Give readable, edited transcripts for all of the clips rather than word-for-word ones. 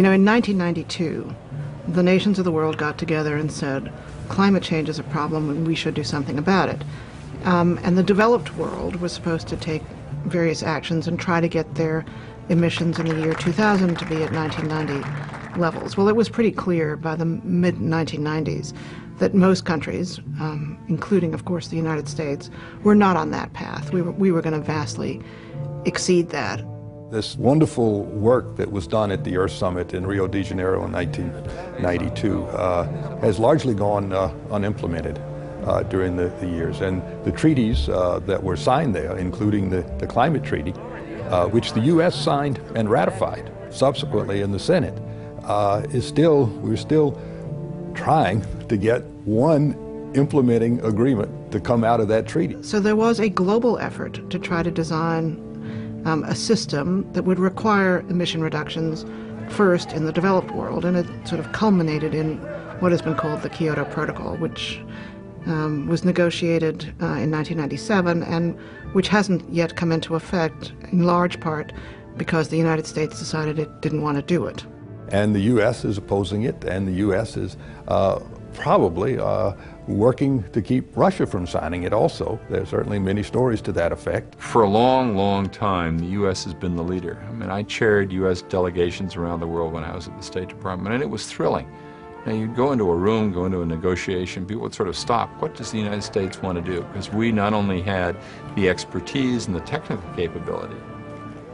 You know, in 1992, the nations of the world got together and said, climate change is a problem and we should do something about it. And the developed world was supposed to take various actions and try to get their emissions in the year 2000 to be at 1990 levels. Well, it was pretty clear by the mid-1990s that most countries, including, of course, the United States, were not on that path. We were going to vastly exceed that. This wonderful work that was done at the Earth Summit in Rio de Janeiro in 1992 has largely gone unimplemented during the years. And the treaties that were signed there, including the Climate Treaty, which the U.S. signed and ratified subsequently in the Senate, we're still trying to get one implementing agreement to come out of that treaty. So there was a global effort to try to design a system that would require emission reductions first in the developed world, and it sort of culminated in what has been called the Kyoto Protocol, which was negotiated in 1997 and which hasn't yet come into effect, in large part because the United States decided it didn't want to do it. And the U.S. is opposing it, and the U.S. is probably working to keep Russia from signing it also. There's certainly many stories to that effect. For a long, long time, the U.S. has been the leader. I mean, I chaired U.S. delegations around the world when I was at the State Department, and it was thrilling. Now, you'd go into a room, go into a negotiation, people would sort of stop. What does the United States want to do? Because we not only had the expertise and the technical capability,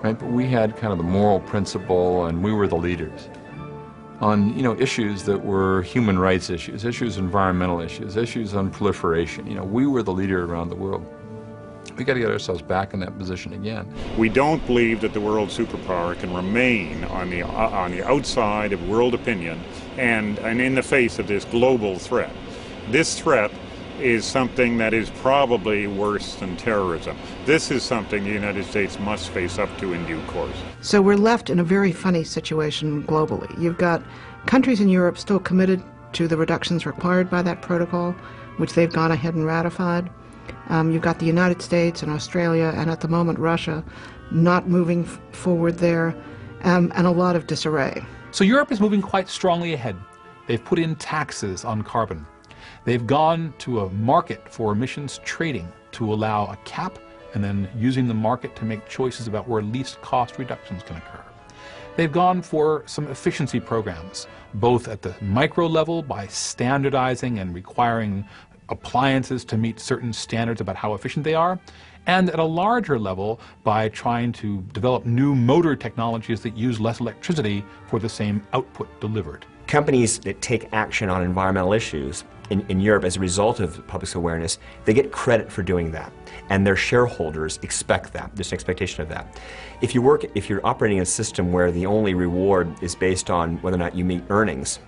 right, but we had kind of the moral principle, and we were the leaders on, issues that were human rights issues, environmental issues on proliferation. We were the leader around the world. We got to get ourselves back in that position again. We don't believe that the world superpower can remain on the outside of world opinion and in the face of this global threat. This threat is something that is probably worse than terrorism. This is something the United States must face up to in due course. So we're left in a very funny situation globally. You've got countries in Europe still committed to the reductions required by that protocol, which they've gone ahead and ratified. You've got the United States and Australia, and at the moment Russia, not moving forward there, and a lot of disarray. So Europe is moving quite strongly ahead. They've put in taxes on carbon. They've gone to a market for emissions trading to allow a cap and then using the market to make choices about where least cost reductions can occur. They've gone for some efficiency programs, both at the micro level by standardizing and requiring appliances to meet certain standards about how efficient they are, and at a larger level by trying to develop new motor technologies that use less electricity for the same output delivered. Companies that take action on environmental issues in Europe as a result of public awareness, they get credit for doing that. And their shareholders expect that. There's an expectation of that. If you're operating in a system where the only reward is based on whether or not you meet earnings,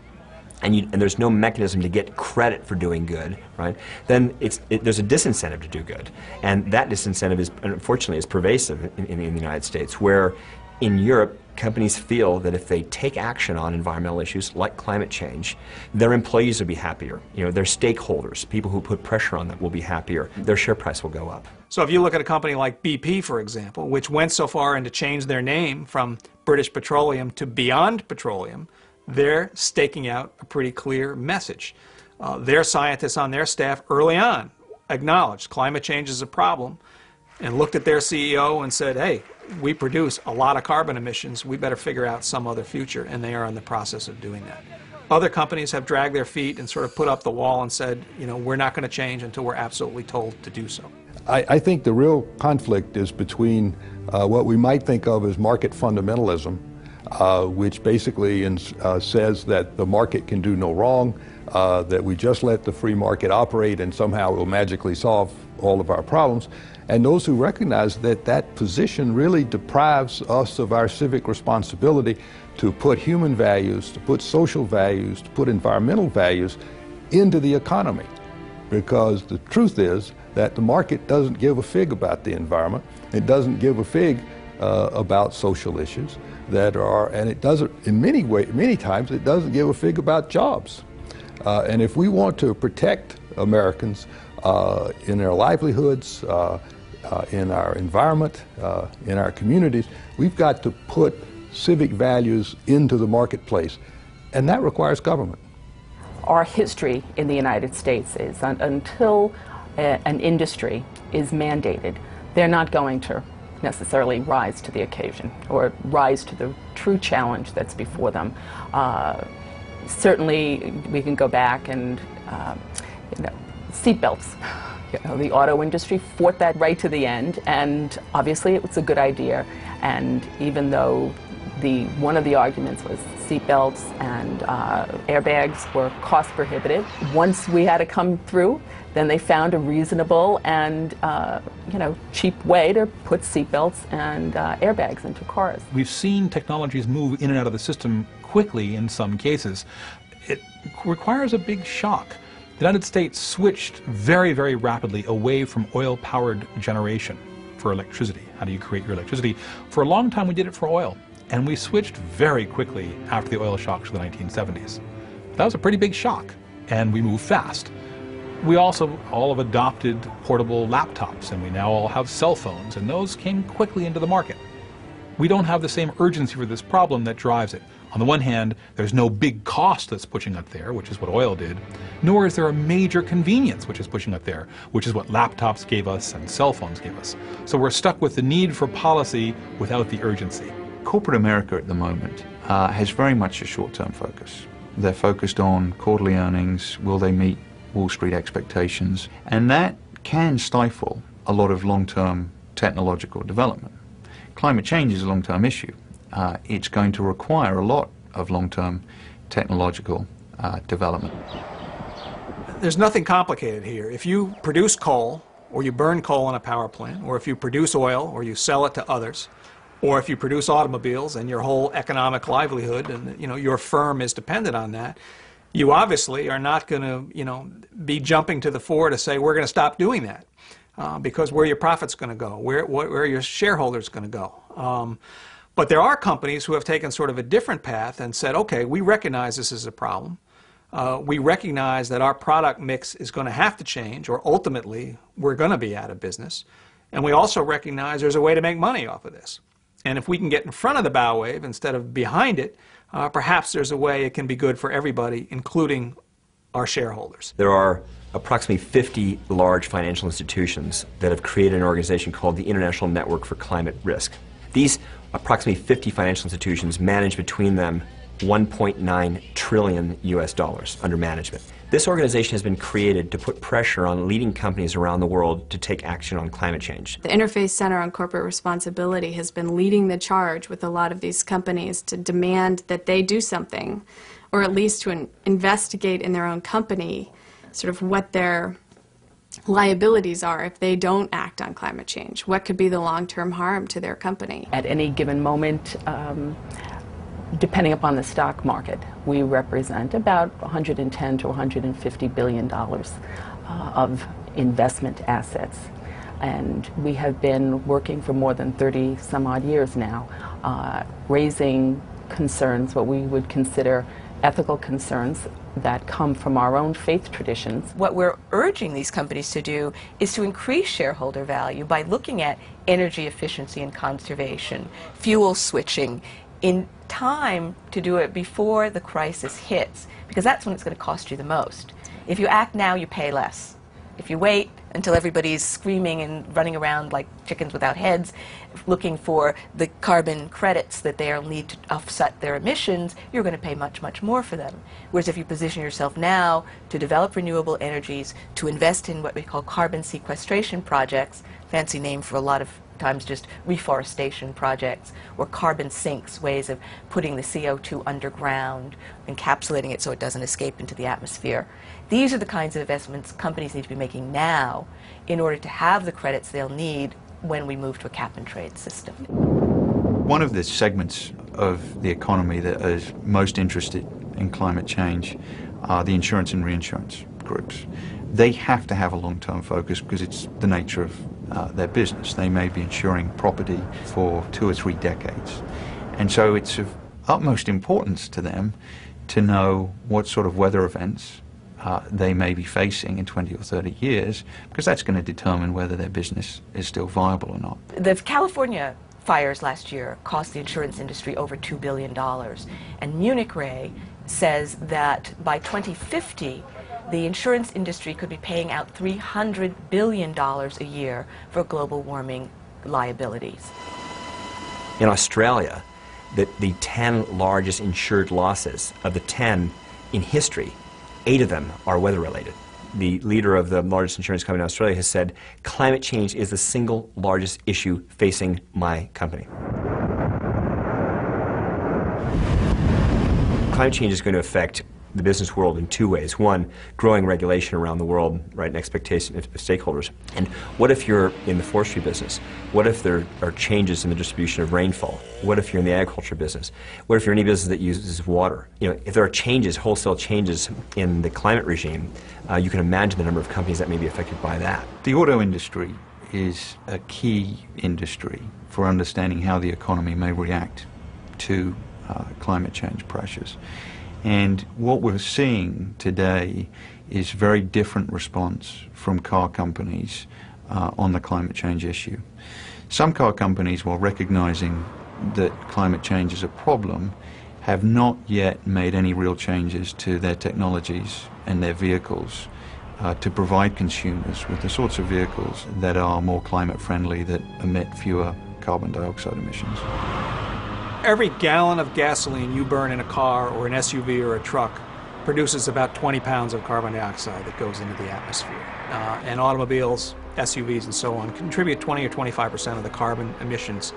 and there's no mechanism to get credit for doing good, right? Then there's a disincentive to do good. And that disincentive unfortunately is pervasive in the United States, where in Europe, companies feel that if they take action on environmental issues like climate change, their employees will be happier. Their stakeholders, people who put pressure on them, will be happier. Their share price will go up. So if you look at a company like BP, for example, which went so far as to change their name from British Petroleum to Beyond Petroleum, they're staking out a pretty clear message. Their scientists on their staff early on acknowledged climate change is a problem and looked at their CEO and said, hey, we produce a lot of carbon emissions, we better figure out some other future, and they are in the process of doing that. Other companies have dragged their feet and sort of put up the wall and said, we're not going to change until we're absolutely told to do so. I think the real conflict is between what we might think of as market fundamentalism, which basically says that the market can do no wrong, that we just let the free market operate and somehow it will magically solve all of our problems, and those who recognize that that position really deprives us of our civic responsibility to put human values, to put social values, to put environmental values into the economy. Because the truth is that the market doesn't give a fig about the environment. It doesn't give a fig about social issues and it doesn't, in many times, it doesn't give a fig about jobs. And if we want to protect Americans in their livelihoods, in our environment, in our communities, we've got to put civic values into the marketplace, and that requires government. Our history in the United States is until an industry is mandated, they're not going to necessarily rise to the occasion or rise to the true challenge that's before them. Certainly, we can go back and, seatbelts. The auto industry fought that right to the end, and obviously it was a good idea. And even though one of the arguments was seatbelts and airbags were cost prohibitive, once we had to come through, then they found a reasonable and cheap way to put seatbelts and airbags into cars. We've seen technologies move in and out of the system quickly in some cases. It requires a big shock. The United States switched very, very rapidly away from oil-powered generation for electricity. How do you create your electricity? For a long time we did it for oil, and we switched very quickly after the oil shocks of the 1970s. That was a pretty big shock, and we moved fast. We also all have adopted portable laptops, and we now all have cell phones, and those came quickly into the market. We don't have the same urgency for this problem that drives it. On the one hand, there's no big cost that's pushing it there, which is what oil did, nor is there a major convenience which is pushing it there, which is what laptops gave us and cell phones gave us. So we're stuck with the need for policy without the urgency. Corporate America at the moment has very much a short-term focus. They're focused on quarterly earnings, will they meet Wall Street expectations, and that can stifle a lot of long-term technological development. Climate change is a long-term issue. It's going to require a lot of long-term technological development. There's nothing complicated here. If you produce coal, or you burn coal in a power plant, or if you produce oil, or you sell it to others, or if you produce automobiles and your whole economic livelihood and your firm is dependent on that, you obviously are not going to be jumping to the fore to say we're going to stop doing that because where your profit's going to go, where your shareholders going to go. But there are companies who have taken sort of a different path and said, okay, we recognize this is a problem. We recognize that our product mix is going to have to change, or ultimately we're going to be out of business. And we also recognize there's a way to make money off of this. And if we can get in front of the bow wave instead of behind it, perhaps there's a way it can be good for everybody, including our shareholders. There are approximately 50 large financial institutions that have created an organization called the International Network for Climate Risk. These approximately 50 financial institutions manage between them $1.9 trillion US under management. This organization has been created to put pressure on leading companies around the world to take action on climate change. The Interfaith Center on Corporate Responsibility has been leading the charge with a lot of these companies to demand that they do something, or at least to investigate in their own company sort of what their liabilities are if they don't act on climate change. What could be the long-term harm to their company? At any given moment, depending upon the stock market, we represent about $110 to $150 billion of investment assets. And we have been working for more than 30 some odd years now, raising concerns, what we would consider ethical concerns that come from our own faith traditions. What we're urging these companies to do is to increase shareholder value by looking at energy efficiency and conservation, fuel switching, in time to do it before the crisis hits, because that's when it's going to cost you the most. If you act now, you pay less. If you wait until everybody's screaming and running around like chickens without heads, looking for the carbon credits that they'll need to offset their emissions, you're going to pay much, much more for them. Whereas if you position yourself now to develop renewable energies, to invest in what we call carbon sequestration projects, fancy name for a lot of times just reforestation projects, or carbon sinks, ways of putting the CO2 underground, encapsulating it so it doesn't escape into the atmosphere. These are the kinds of investments companies need to be making now in order to have the credits they'll need when we move to a cap-and-trade system. One of the segments of the economy that is most interested in climate change are the insurance and reinsurance groups. They have to have a long-term focus because it's the nature of their business. They may be insuring property for 2 or 3 decades. And so it's of utmost importance to them to know what sort of weather events they may be facing in 20 or 30 years, because that's going to determine whether their business is still viable or not. The California fires last year cost the insurance industry over $2 billion. And Munich Re says that by 2050, the insurance industry could be paying out $300 billion a year for global warming liabilities. In Australia, the 10 largest insured losses, of the 10 in history, 8 of them are weather-related. The leader of the largest insurance company in Australia has said, climate change is the single largest issue facing my company. Climate change is going to affect the business world in 2 ways. One, growing regulation around the world, right, and expectation of stakeholders. And what if you're in the forestry business? What if there are changes in the distribution of rainfall? What if you're in the agriculture business? What if you're in any business that uses water? You know, if there are changes, wholesale changes in the climate regime, you can imagine the number of companies that may be affected by that. The auto industry is a key industry for understanding how the economy may react to climate change pressures. And what we're seeing today is very different response from car companies on the climate change issue. Some car companies, while recognizing that climate change is a problem, have not yet made any real changes to their technologies and their vehicles to provide consumers with the sorts of vehicles that are more climate friendly, that emit fewer carbon dioxide emissions. Every gallon of gasoline you burn in a car or an SUV or a truck produces about 20 pounds of carbon dioxide that goes into the atmosphere. And automobiles, SUVs and so on contribute 20 or 25% of the carbon emissions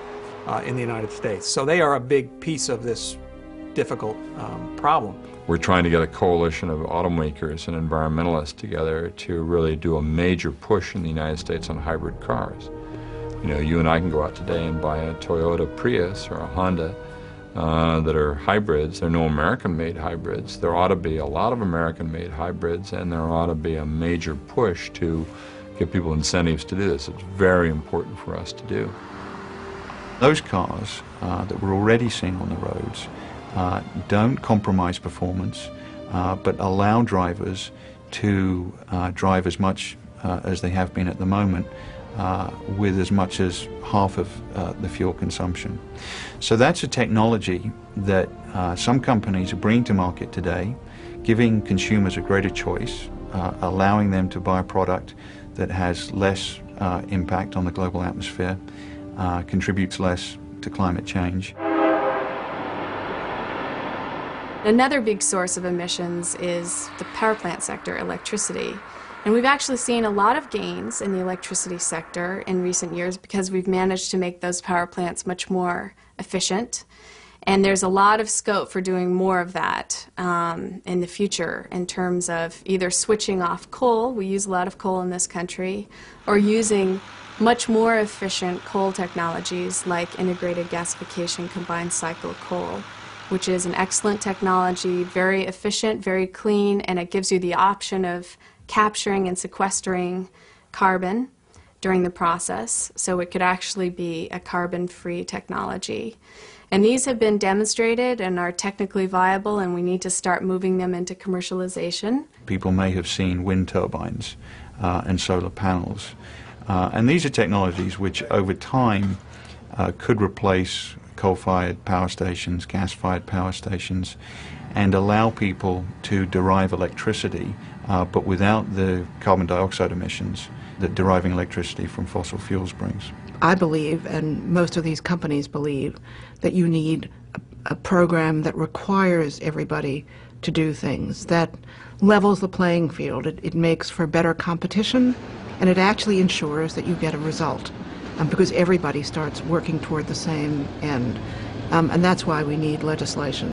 in the United States. So they are a big piece of this difficult problem. We're trying to get a coalition of automakers and environmentalists together to really do a major push in the United States on hybrid cars. You know, you and I can go out today and buy a Toyota Prius or a Honda that are hybrids. There are no American-made hybrids. There ought to be a lot of American-made hybrids, and there ought to be a major push to give people incentives to do this. It's very important for us to do. Those cars that we're already seeing on the roads don't compromise performance, but allow drivers to drive as much as they have been at the moment, with as much as half of the fuel consumption. So that's a technology that some companies are bringing to market today, giving consumers a greater choice, allowing them to buy a product that has less impact on the global atmosphere, contributes less to climate change. Another big source of emissions is the power plant sector, electricity. And we've actually seen a lot of gains in the electricity sector in recent years because we've managed to make those power plants much more efficient. And there's a lot of scope for doing more of that in the future in terms of either switching off coal, we use a lot of coal in this country, or using much more efficient coal technologies like integrated gasification combined cycle coal, which is an excellent technology, very efficient, very clean, and it gives you the option of capturing and sequestering carbon during the process, so it could actually be a carbon-free technology. And these have been demonstrated and are technically viable, and we need to start moving them into commercialization. People may have seen wind turbines and solar panels, and these are technologies which over time could replace coal-fired power stations, gas-fired power stations, and allow people to derive electricity but without the carbon dioxide emissions that deriving electricity from fossil fuels brings. I believe, and most of these companies believe, that you need a program that requires everybody to do things, that levels the playing field. It makes for better competition, and it actually ensures that you get a result, because everybody starts working toward the same end. And that's why we need legislation.